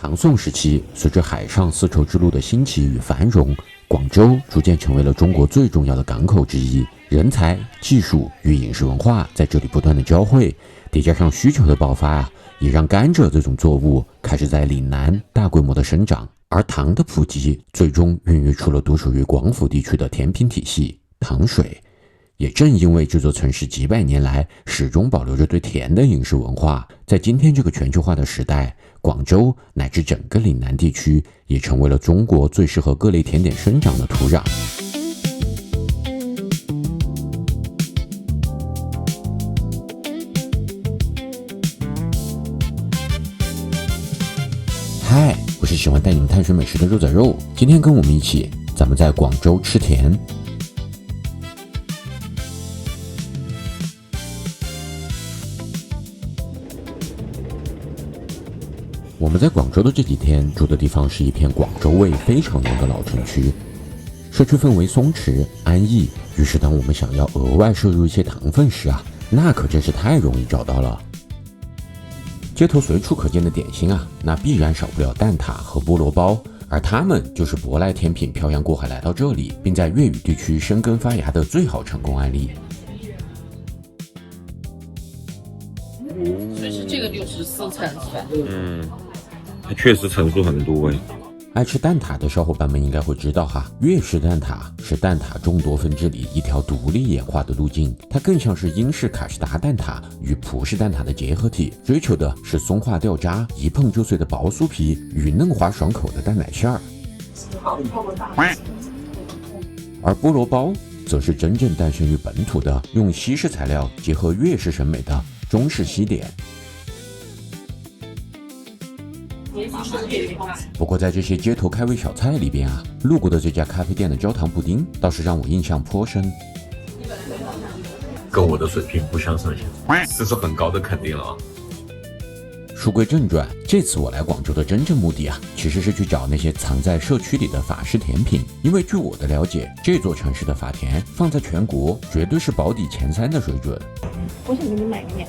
唐宋時期，隨着海上絲綢之路的興起與繁榮，廣州逐漸成為了中國最重要的港口之一。人才、技術與飲食文化在這裡不斷的交匯，疊加上需求的爆發也讓甘蔗這種作物開始在嶺南大規模的生長。而糖的普及，最終孕育出了獨屬於廣府地區的甜品體系——糖水。也正因為這座城市幾百年來始終保留着對甜的飲食文化，在今天這個全球化的時代，廣州乃至整個嶺南地區也成為了中國最適合各類甜點生長的土壤。嗨，我是喜歡帶你們探尋美食的肉仔肉，今天跟我們一起，咱們在廣州吃甜。我們在廣州的這幾天住的地方是一片廣州味非常濃的老城區，社區氛圍鬆弛安逸，於是當我們想要額外攝入一些糖分時那可真是太容易找到了。街頭隨處可見的點心那必然少不了蛋撻和菠蘿包，而它們就是舶來甜品漂洋過海來到這裡，並在粵語地區生根發芽的最好成功案例。所以是這個64層是吧？它確實層數很多哎。愛吃蛋撻的小夥伴們應該會知道粵式蛋撻是蛋撻眾多分支裡一條獨立演化的路徑，它更像是英式卡士達蛋撻與葡式蛋撻的結合體，追求的是鬆化掉渣、一碰就碎的薄酥皮與嫩滑爽口的蛋奶餡兒。而菠蘿包則是真正誕生於本土的，用西式材料結合粵式審美的中式西點。不過在這些街頭開胃小菜裡邊路過的這家咖啡店的焦糖布丁倒是讓我印象頗深，跟我的水平不相上下，這是很高的肯定了。書歸正傳，這次我來廣州的真正目的其實是去找那些藏在社區裡的法式甜品，因為據我的了解，這座城市的法甜放在全國絕對是保底前3的水準。我想給你買個兩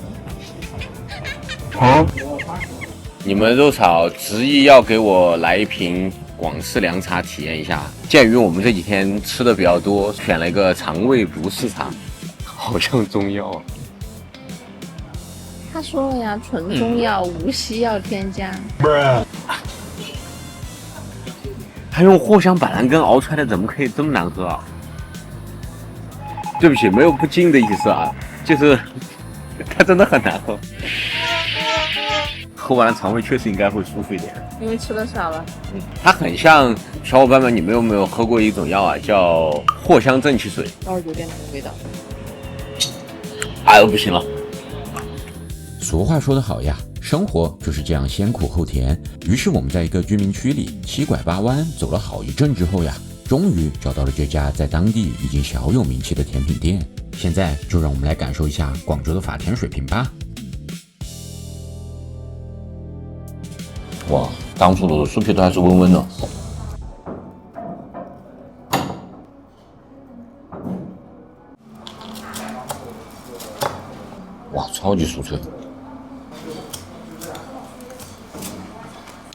你們肉炒執意要給我來一瓶廣式涼茶體驗一下。鑑於我們這幾天吃的比較多，選了一個腸胃不適茶，好像中藥。他說了呀，純中藥，無西藥添加。他用藿香板藍根熬出來的，怎麼可以這麼難喝對不起，沒有不敬的意思就是它真的很難喝。喝完了肠胃確實應該會舒服一點，因為吃的少了。它很像，小夥伴們，你們有沒有喝過一種藥叫藿香正氣水？倒是有點那個味道。哎呦，不行了。俗話說得好呀，生活就是這樣先苦後甜。於是我們在一個居民區裡七拐八彎走了好一陣之後終於找到了這家在當地已經小有名氣的甜品店。現在就讓我們來感受一下廣州的法甜水平吧。哇，當初的酥皮都還是溫溫的。哇，超級酥脆。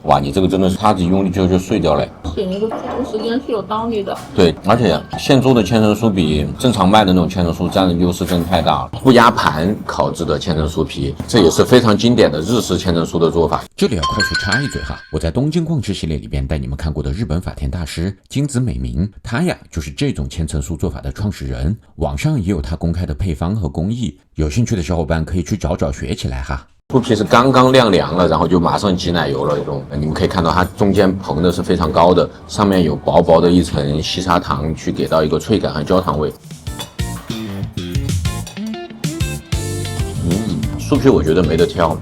哇，你這個真的是叉子一用力就碎掉了。对，那個制作時間是有道理的。對，而且現做的千層酥比正常賣的那種千層酥佔的優勢真的太大了。不壓盤烤制的千層酥皮，這也是非常經典的日式千層酥的做法。這裡要快速插一嘴我在東京逛吃系列裡邊帶你們看過的日本法甜大師金子美明，他就是這種千層酥做法的創始人。網上也有他公開的配方和工藝，有興趣的小夥伴可以去找找學起來酥皮是剛剛晾涼了，然後就馬上擠奶油了。这种你們可以看到它中間膨的是非常高的，上面有薄薄的一層細砂糖，去給到一個脆感和焦糖味。酥皮我覺得沒得挑，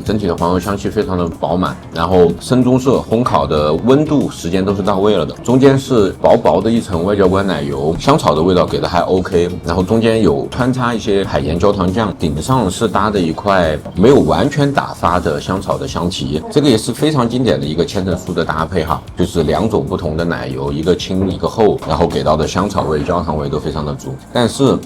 整體的黃油香氣非常的飽滿，然後深棕色烘烤的溫度時間都是到位了的，中間是薄薄的一層外焦關奶油，香草的味道給的還 OK， 然後中間有穿插一些海鹽焦糖醬，頂上是搭的一塊沒有完全打發的香草的香提，這個也是非常經典的一個千層酥的搭配就是兩種不同的奶油，一個輕一個厚，然後給到的香草味焦糖味都非常的足，但是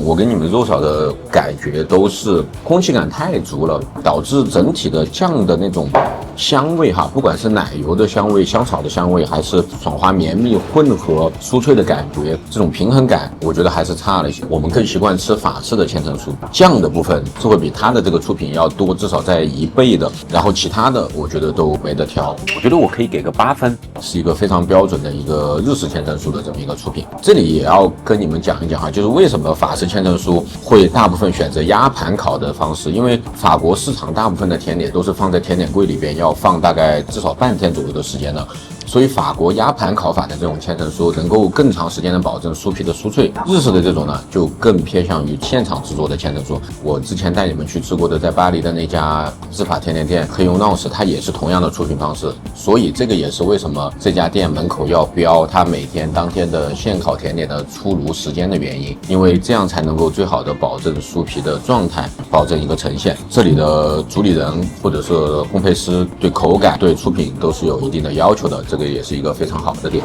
我給你們肉炒的感覺都是空氣感太足了，導致整體的醬的那種香味哈，不管是奶油的香味、香草的香味，还是爽滑绵密混合酥脆的感觉，这种平衡感，我觉得还是差了一些。我们更習慣吃法式的千层酥，醬的部分是会比它的这个出品要多，至少在1倍的。然后其他的我觉得都没得挑，我觉得我可以给个8分，是一个非常标準的一個日式千層酥的這麼一個出品。這裡也要跟你們講一講啊，就是為什麼法式千層酥會大部分選擇壓盤烤的方式，因為法國市場大部分的甜點都是放在甜點櫃裡邊，要放大概至少半天左右的時間的。所以法國壓盤烤法的這種千層酥能夠更長時間的保證酥皮的酥脆，日式的這種呢就更偏向於現場製作的千層酥。我之前帶你們去吃過的在巴黎的那家日法甜點店黑油鬧市，它也是同樣的出品方式，所以這個也是為什麼這家店門口要標它每天當天的現烤甜點的出爐時間的原因，因為這樣才能夠最好的保證酥皮的狀態，保證一個呈現。這裡的主理人或者是烘焙師對口感對出品都是有一定的要求的，這個也是一個非常好的點。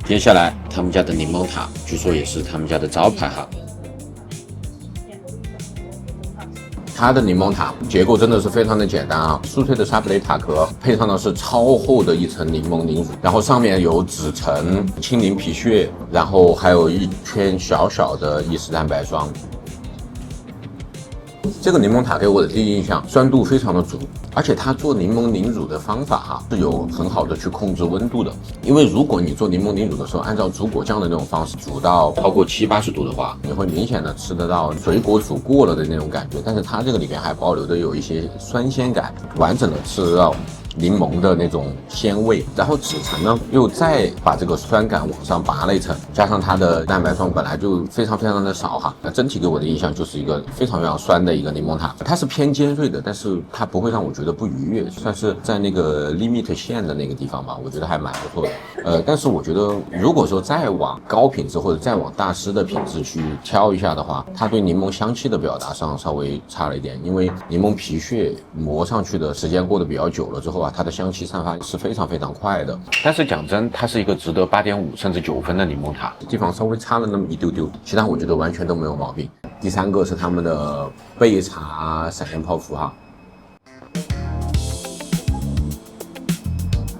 接下來他們家的檸檬塔據說也是他們家的招牌哈。它的檸檬塔結構真的是非常的簡單啊，酥脆的沙布雷塔殼配上的是超厚的一層檸檬凝乳，然後上面有紙層青檸皮屑，然後還有一圈小小的意式蛋白霜。這個檸檬塔給我的第一印象，酸度非常的足，而且它做檸檬凝乳的方法是有很好的去控制溫度的。因為如果你做檸檬凝乳的時候，按照煮果醬的那種方式煮到超過70-80度的話，你會明顯的吃得到水果煮過了的那種感覺，但是它這個裡面還保留的有一些酸鮮感，完整的吃得到檸檬的那種鮮味，然後紙層呢又再把這個酸感往上拔了一層，加上它的蛋白霜本來就非常非常的少哈，那整體給我的印象就是一個非常非常酸的一個檸檬塔，它是偏尖銳的，但是它不會讓我覺得不愉悅，算是在那個 limit 線的那個地方吧，我覺得還蠻不錯的。但是我覺得如果說再往高品質或者再往大師的品質去挑一下的話，它對檸檬香氣的表達上稍微差了一點，因為檸檬皮屑磨上去的時間過得比較久了之後，它的香氣散發是非常非常快的，但是講真，它是一個值得8.5甚至9分的檸檬塔，地方稍微差了那麼一丟丟，其他我覺得完全都沒有毛病。第三個是他們的焙茶閃電泡芙哈。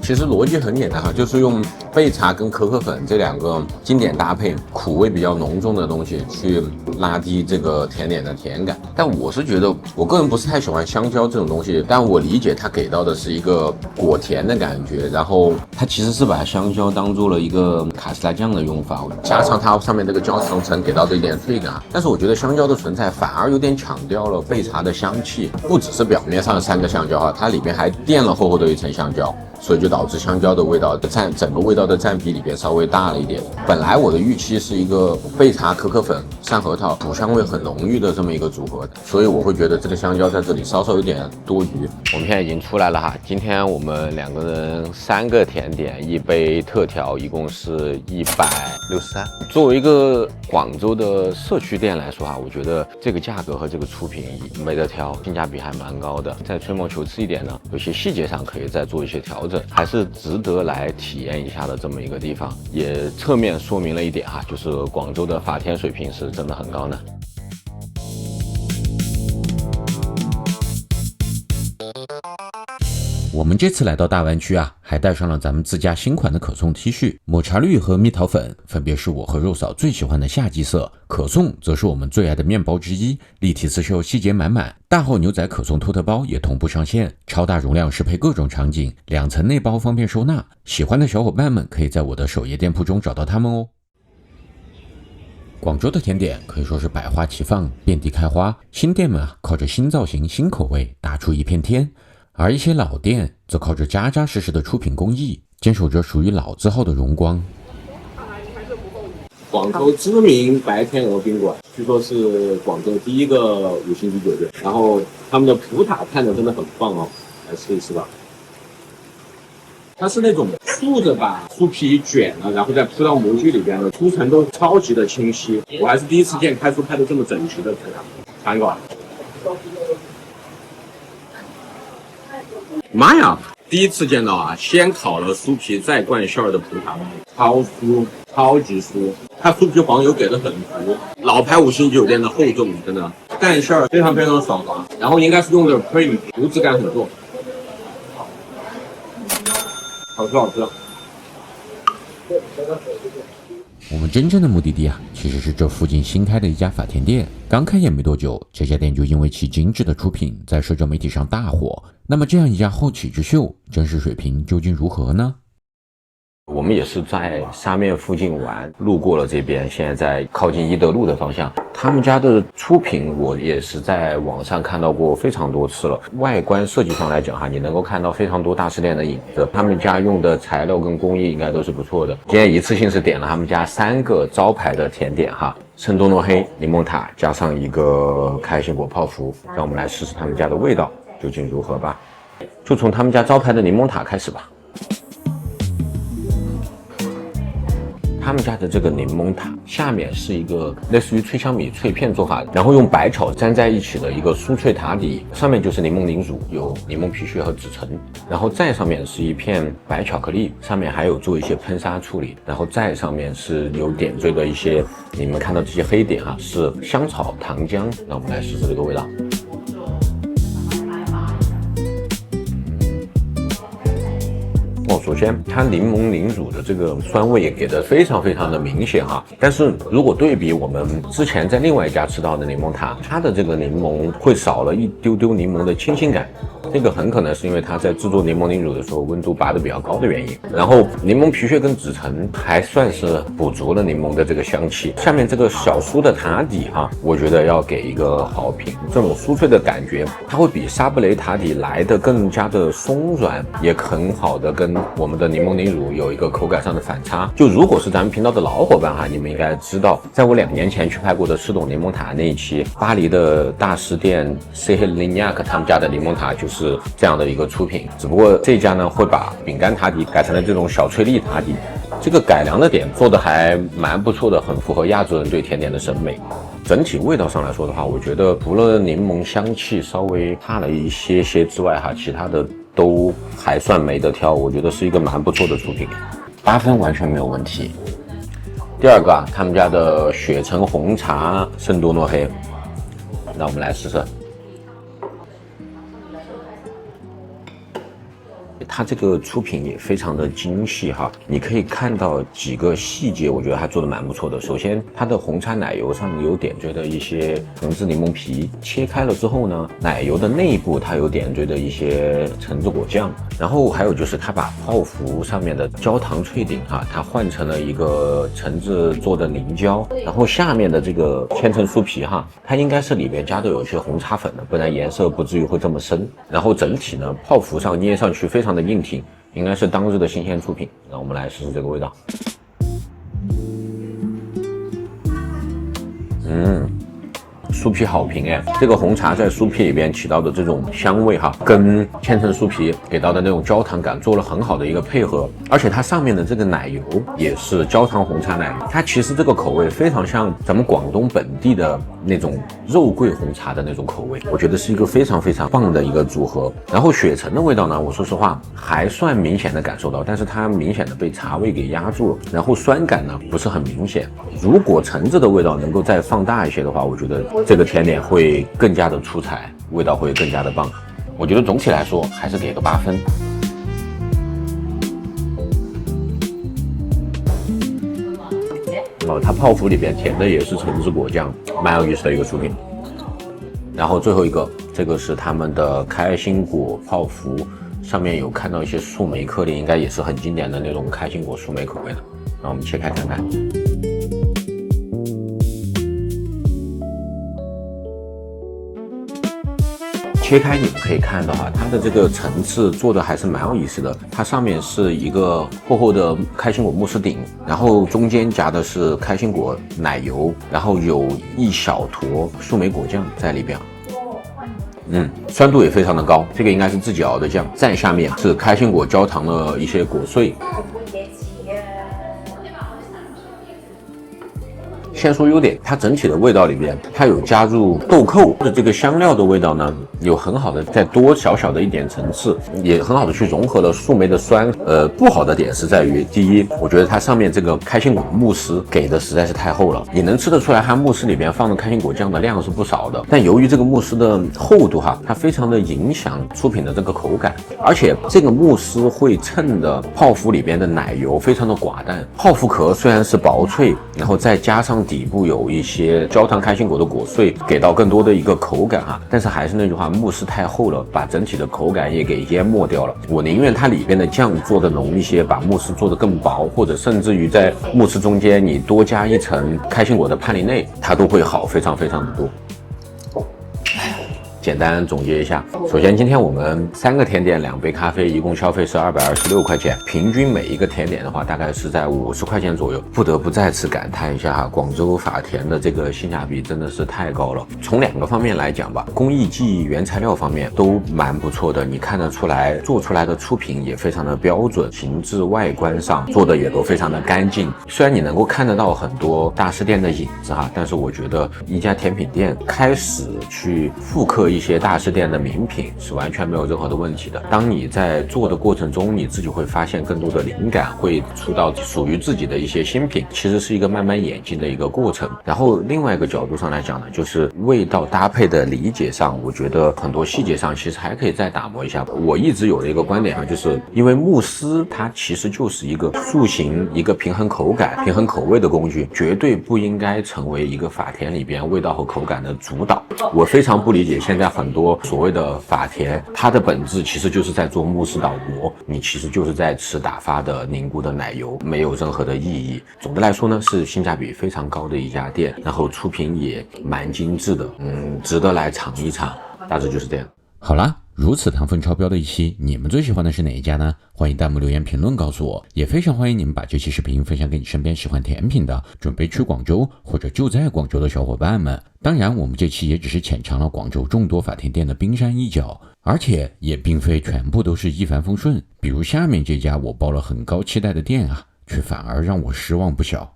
其實邏輯很簡單哈，就是用焙茶跟可可粉這兩個經典搭配，苦味比較濃重的東西去拉低這個甜點的甜感。但我是覺得，我個人不是太喜歡香蕉這種東西，但我理解它給到的是一個果甜的感覺，然後它其實是把香蕉當做了一個卡士達醬的用法，加上它上面這個焦糖層給到的一點脆感。但是我覺得香蕉的存在反而有點搶掉了焙茶的香氣，不只是表面上3個香蕉哈，它裡面還墊了厚厚的一層香蕉。所以就導致香蕉的味道整個味道的佔比裡邊稍微大了一點。本來我的預期是一個焙茶、可可粉、山核桃苦香味很濃郁的這麼一個組合，所以我會覺得這個香蕉在這裡稍稍有點多餘。我們現在已經出來了哈，今天我們2個人3個甜點，1杯特調，一共是163。作為一個廣州的社區店來說哈，我覺得這個價格和這個出品沒得挑，性價比還蠻高的。再吹毛求疵一點呢，有些細節上可以再做一些調整，還是值得來體驗一下的這麼一個地方，也側面說明了一點哈，就是廣州的法甜水平是真的很高呢。我們這次來到大灣區啊，還帶上了咱們自家新款的可頌 T 恤，抹茶綠和蜜桃粉分別是我和肉嫂最喜歡的夏季色，可頌則是我們最愛的麵包之一，立體刺繡細節滿滿，大號牛仔可頌托特包也同步上線，超大容量適配各種場景，2層內包方便收納，喜歡的小夥伴們可以在我的首頁店鋪中找到它們哦。廣州的甜點可以說是百花齊放，遍地開花，新店們啊靠着新造型、新口味打出一片天。而一些老店則靠着扎扎實實的出品工藝，堅守着屬於老字號的榮光。廣州知名白天鵝賓館，據說是廣州第一個5星級酒店。然後他們的葡撻看着真的很棒哦，來試一試吧。它是那種豎着把酥皮捲了，然後再鋪到模具裡邊的，出層都超級的清晰。我還是第一次見開酥開得這麼整齊的葡撻。嘗一個。媽呀！第一次見到啊，先烤了酥皮再灌餡的葡撻，超酥，超級酥。它酥皮黃油給的很足，老牌5星級酒店的厚重，真的。蛋餡非常非常爽滑，然後應該是用的 cream，油脂感很重。好吃好吃。我们真正的目的地啊，其實是這附近新開的一家法甜店。剛開業沒多久，這家店就因為其精緻的出品，在社交媒體上大火。那麼這樣一家後起之秀，真實水平究竟如何呢？我們也是在沙面附近玩，路過了這邊，現在在靠近伊德路的方向。他們家的出品我也是在網上看到過非常多次了。外觀設計上來講哈，你能夠看到非常多大師店的影子。他們家用的材料跟工藝應該都是不錯的。今天一次性是點了他們家3個招牌的甜點哈，聖多諾黑、檸檬塔加上一個開心果泡芙。讓我們來試試他們家的味道究竟如何吧。就從他們家招牌的檸檬塔開始吧。他們家的這個檸檬塔下面是一個類似於脆香米脆片做法，然後用白巧粘在一起的一個酥脆塔底，上面就是檸檬凝乳，有檸檬皮屑和紫橙，然後再上面是一片白巧克力，上面還有做一些噴砂處理，然後再上面是有點綴的一些，你們看到這些黑點啊，是香草糖漿。讓我們來試試這個味道。首先它檸檬凝乳的這個酸味也給得非常非常的明顯哈，但是如果對比我們之前在另外一家吃到的檸檬塔，它的這個檸檬會少了一丟丟檸檬的清新感，這個很可能是因為它在制作檸檬凝乳的時候溫度拔得比較高的原因。然後檸檬皮屑跟紫橙還算是補足了檸檬的這個香氣。下面這個小酥的塔底哈，我覺得要給一個好評，這種酥脆的感覺，它會比沙布雷塔底來的更加的鬆軟，也很好的跟我們的檸檬凝乳有一個口感上的反差。就如果是咱們頻道的老夥伴哈，你們應該知道，在我2年前去拍過的赤峒檸檬塔那一期，巴黎的大師店 C. Lignac 他們家的檸檬塔就是這樣的一個出品。只不過這家呢會把餅乾塔底改成了這種小脆粒塔底，這個改良的點做的還蠻不錯的，很符合亞洲人對甜點的審美。整體味道上來說的話，我覺得除了檸檬香氣稍微差了一些之外哈，其他的都還算沒得挑，我覺得是一個蠻不錯的出品，8分完全沒有問題。第二個啊，他們家的雪橙紅茶聖多諾黑，那我們來試試。它這個出品也非常的精細哈，你可以看到幾個細節，我覺得它做的蠻不錯的。首先，它的紅茶奶油上有點綴的一些橙汁檸檬皮，切開了之後呢，奶油的內部它有點綴的一些橙子果醬。然後還有就是它把泡芙上面的焦糖脆頂哈，它換成了一個橙子做的凝膠。然後下面的這個千層酥皮哈，它應該是裡面加的有一些紅茶粉的，不然顏色不至於會這麼深。然後整體呢，泡芙上捏上去非常的硬挺，應該是當日的新鮮出品。那我們來試試這個味道。酥皮好評哎，這個紅茶在酥皮裡邊起到的這種香味哈，跟千層酥皮給到的那種焦糖感做了很好的一個配合，而且它上面的這個奶油也是焦糖紅茶奶油，它其實這個口味非常像咱們廣東本地的那種肉桂紅茶的那種口味，我覺得是一個非常非常棒的一個組合。然後雪橙的味道呢，我說實話還算明顯的感受到，但是它明顯的被茶味給壓住了，然後酸感呢不是很明顯。如果橙子的味道能夠再放大一些的話，我覺得這個甜點會更加的出彩，味道會更加的棒。我覺得總體來說還是給個8分。它泡芙裡邊填的也是橙子果醬，蠻有意思的一個出品。然後最後一個，這個是他們的開心果泡芙，上面有看到一些樹莓顆粒，應該也是很經典的那種開心果樹莓口味的。讓我們切開看看。切開你們可以看到啊，它的這個層次做的還是蠻有意思的。它上面是一個厚厚的開心果慕斯頂，然後中間夾的是開心果奶油，然後有一小坨樹莓果醬在裡邊。酸度也非常的高，這個應該是自己熬的醬。再下面是開心果焦糖的一些果碎。先說優點，它整體的味道裡面，它有加入豆蔻的这个香料的味道呢，有很好的再多小小的一点层次，也很好的去融合了树莓的酸。不好的点是在于，第一，我觉得它上面这个开心果慕斯给的实在是太厚了，你能吃得出来它慕斯里边放的开心果酱的量是不少的，但由于这个慕斯的厚度它非常的影响出品的这个口感，而且这个慕斯会衬的泡芙里边的奶油非常的寡淡，泡芙壳虽然是薄脆，然后再加上底部有一些焦糖開心果的果碎，給到更多的一個口感哈。但是還是那句話，慕斯太厚了，把整體的口感也給淹沒掉了。我寧願它裡邊的醬做得濃一些，把慕斯做得更薄，或者甚至於在慕斯中間你多加一層開心果的帕里內，它都會好非常非常的多。簡單總結一下，首先今天我們3個甜點2杯咖啡，一共消費是226塊錢，平均每一個甜點的話大概是在50塊錢左右。不得不再次感嘆一下哈，廣州法甜的這個性價比真的是太高了。從2個方面來講吧，工藝技原材料方面都蠻不錯的，你看得出來做出來的出品也非常的標準，形制外觀上做的也都非常的乾淨。雖然你能夠看得到很多大師店的影子哈，但是我覺得一家甜品店開始去復刻一些大師店的名品是完全沒有任何的問題的。當你在做的過程中，你自己會發現更多的靈感，會出到屬於自己的一些新品，其實是一個慢慢演進的一個過程。然後另外一個角度上來講呢，就是味道搭配的理解上，我覺得很多細節上其實還可以再打磨一下。我一直有的一個觀點啊，就是因為慕斯它其實就是一個塑形、一個平衡口感、平衡口味的工具，絕對不應該成為一個法甜裡邊味道和口感的主導。我非常不理解現在很多所謂的法甜，它的本質其實就是在做慕斯倒模，你其實就是在吃打發的凝固的奶油，沒有任何的意義。總的來說呢，是性價比非常高的一家店，然後出品也蠻精緻的，值得來嘗一嘗。大致就是這樣。好啦，如此糖分超標的一期，你們最喜歡的是哪一家呢？歡迎彈幕留言評論告訴我，也非常歡迎你們把這期視頻分享給你身邊喜歡甜品的、準備去廣州或者就在廣州的小夥伴們。當然，我們這期也只是淺嘗了廣州眾多法甜店的冰山一角，而且也並非全部都是一帆風順。比如下面這家我抱了很高期待的店啊，卻反而讓我失望不小。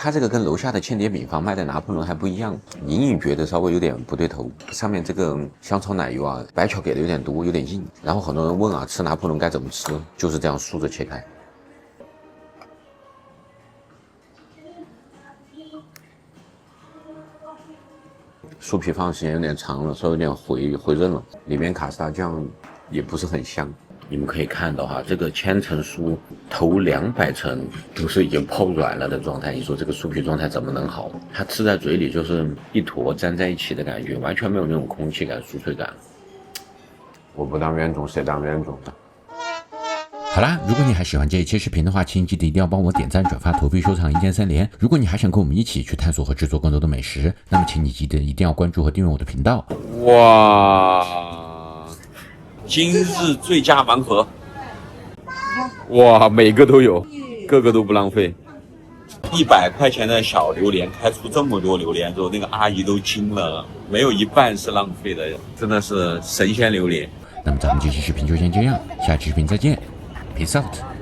它這個跟樓下的千碟餅坊賣的拿破崙還不一樣，隱隱覺得稍微有點不對頭。上面這個香草奶油啊，白巧給的有點多，有點硬。然後很多人問啊，吃拿破崙該怎麼吃？就是這樣豎着切開。酥皮放時間有點長了，稍微有點回韌了，裡面卡士達醬也不是很香。你們可以看到哈，這個千層酥頭200層都是已經泡軟了的狀態，你說這個酥皮狀態怎麼能好？它吃在嘴裡就是一坨粘在一起的感覺，完全沒有那種空氣感、酥脆感。我不當冤種，誰當冤種的？好啦，如果你還喜歡這一期視頻的話，請記得一定要幫我點讚、轉發、投幣、收藏，一鍵3連。如果你還想跟我們一起去探索和製作更多的美食，那麼請你記得一定要關注和訂閱我的頻道。哇！今日最佳盲盒，哇，每個都有，個個都不浪費。100塊錢的小榴蓮開出這麼多榴蓮之後，那個阿姨都驚了，沒有一半是浪費的，真的是神仙榴蓮。那麼咱們這期視頻就先這樣，下期視頻再見，Peace out。